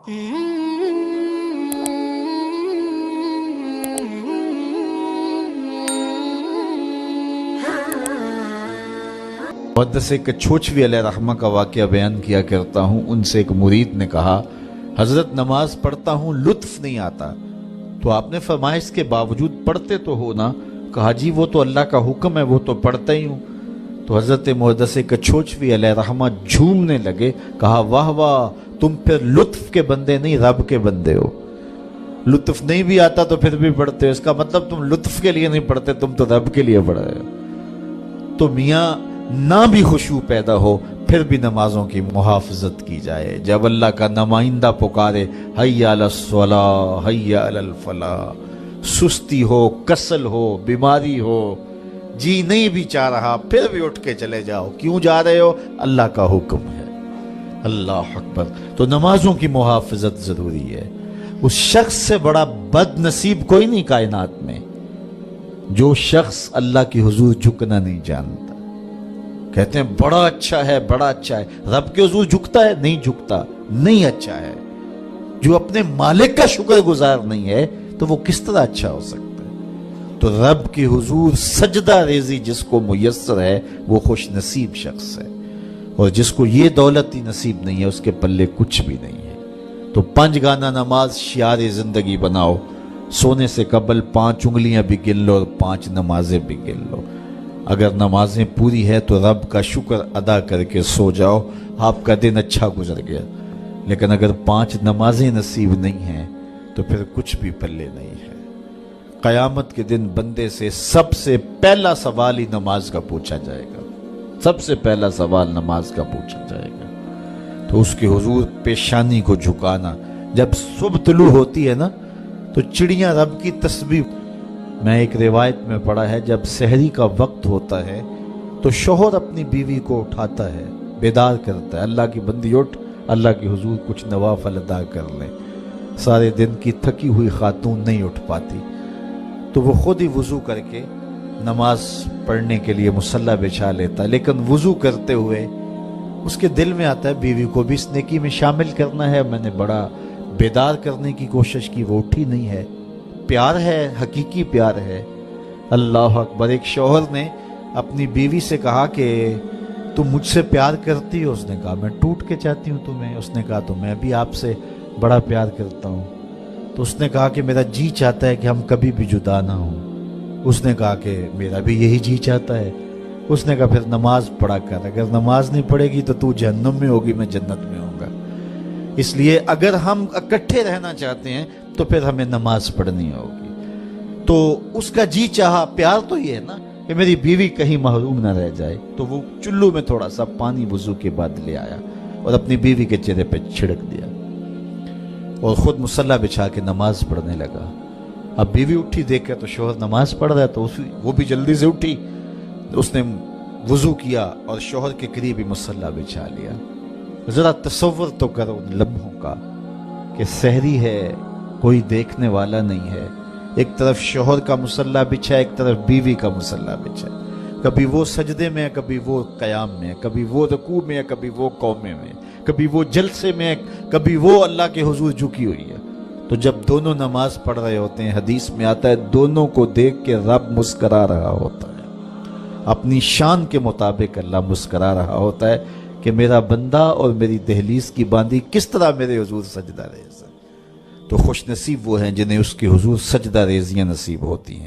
मुहद्दिस कछोचवी अलैहि रहमा का वाक़या बयान किया करता हूँ। उनसे एक मुरीद ने कहा, हजरत नमाज पढ़ता हूँ लुत्फ नहीं आता। तो आपने फरमाया इसके बावजूद पढ़ते तो हो ना? कहा जी वो तो अल्लाह का हुक्म है, वो तो पढ़ता ही हूँ। तो हजरत मुहद्दिस कछोचवी अलैहि रहमा झूमने लगे, कहा वाह वाह, तुम फिर लुत्फ के बंदे नहीं रब के बंदे हो। लुत्फ नहीं भी आता तो फिर भी पढ़ते हो, इसका मतलब तुम लुत्फ के लिए नहीं पढ़ते, तुम तो रब के लिए पढ़ रहे हो। तो मियाँ ना भी खुशू पैदा हो फिर भी नमाजों की मुहाफजत की जाए। जब अल्लाह का नुमाइंदा पुकारे हय्या अलस सलाह हय्या अलल फलाह, सुस्ती हो, कसल हो, बीमारी हो, जी नहीं भी चाह रहा फिर भी उठ के चले जाओ। क्यों जा रहे हो? अल्लाह का हुक्म है। अल्लाह अकबर। तो नमाजों की मुहाफजत जरूरी है। उस शख्स से बड़ा बदनसीब कोई नहीं कायनात में जो शख्स अल्लाह की हुजूर झुकना नहीं जानता। कहते हैं बड़ा अच्छा है, बड़ा अच्छा है, रब के हुजूर झुकता है? नहीं झुकता, नहीं अच्छा है। जो अपने मालिक का शुक्रगुजार नहीं है तो वो किस तरह अच्छा हो सकता है? तो रब की हुजूर सजदा रेजी जिसको मुयस्सर है वो खुश नसीब शख्स है, और जिसको ये दौलत ही नसीब नहीं है उसके पल्ले कुछ भी नहीं है। तो 5 गाना नमाज शियारे जिंदगी बनाओ। सोने से कबल 5 उंगलियां भी गिन लो और 5 नमाजें भी गिन लो। अगर नमाजें पूरी है तो रब का शुक्र अदा करके सो जाओ, आपका दिन अच्छा गुजर गया। लेकिन अगर 5 नमाजें नसीब नहीं हैं तो फिर कुछ भी पल्ले नहीं है। क़यामत के दिन बंदे से सबसे पहला सवाल ही नमाज का पूछा जाएगा। सबसे पहला सवाल नमाज का पूछा जाएगा। तो उसके हुजूर पेशानी को झुकाना। जब सुबह तुलू होती है ना तो चिड़ियां रब की तस्बीह। मैं एक रिवायत में पढ़ा है, जब सहरी का वक्त होता है तो शोहर अपनी बीवी को उठाता है, बेदार करता है, अल्लाह की बंदी उठ, अल्लाह के हुजूर कुछ नवाफल अदा कर ले। सारे दिन की थकी हुई खातून नहीं उठ पाती तो वो खुद ही वुजू करके नमाज पढ़ने के लिए मुसल्ला बिछा लेता है। लेकिन वुजू करते हुए उसके दिल में आता है बीवी को भी इस नेकी में शामिल करना है। मैंने बड़ा बेदार करने की कोशिश की, वो उठी नहीं है। प्यार है, हकीकी प्यार है। अल्लाह अकबर। एक शौहर ने अपनी बीवी से कहा कि तुम मुझसे प्यार करती हो? उसने कहा मैं टूट के चाहती हूँ तुम्हें। उसने कहा तो मैं भी आपसे बड़ा प्यार करता हूँ। तो उसने कहा कि मेरा जी चाहता है कि हम कभी भी जुदा ना हों। उसने कहा कि मेरा भी यही जी चाहता है। उसने कहा फिर नमाज पढ़ा कर, अगर नमाज नहीं पढ़ेगी तो तू जहन्नुम में होगी, मैं जन्नत में होऊंगा। इसलिए अगर हम इकट्ठे रहना चाहते हैं तो फिर हमें नमाज पढ़नी होगी। तो उसका जी चाहा, प्यार तो ये है ना कि मेरी बीवी कहीं महरूम ना रह जाए। तो वो चुल्लू में थोड़ा सा पानी वुजू के बाद ले आया और अपनी बीवी के चेहरे पे छिड़क दिया और खुद मुसल्ला बिछा के नमाज पढ़ने लगा। अब बीवी उठी देख कर तो शोहर नमाज पढ़ रहा है तो वो भी जल्दी से उठी। तो उसने वुजू किया और शोहर के करीब ही मुसल्ला बिछा लिया। जरा तसव्वुर तो करो उन लम्हों का कि सहरी है, कोई देखने वाला नहीं है। एक तरफ शोहर का मुसल्ला बिछा, एक तरफ बीवी का मुसल्ला बिछा। कभी वो सजदे में है, कभी वो क़याम में है, कभी वो रुकू में है, कभी वो कौमे में, कभी वो जलसे में है, कभी वो अल्लाह के हुजूर झुकी हुई है। तो जब दोनों नमाज पढ़ रहे होते हैं, हदीस में आता है दोनों को देख के रब मुस्करा रहा होता है। अपनी शान के मुताबिक अल्लाह मुस्करा रहा होता है कि मेरा बंदा और मेरी दहलीज की बांदी किस तरह मेरे हुजूर सजदा रेज़ है। तो खुश नसीब वो हैं जिन्हें उसके हुजूर सजदा रेज़ियाँ नसीब होती हैं।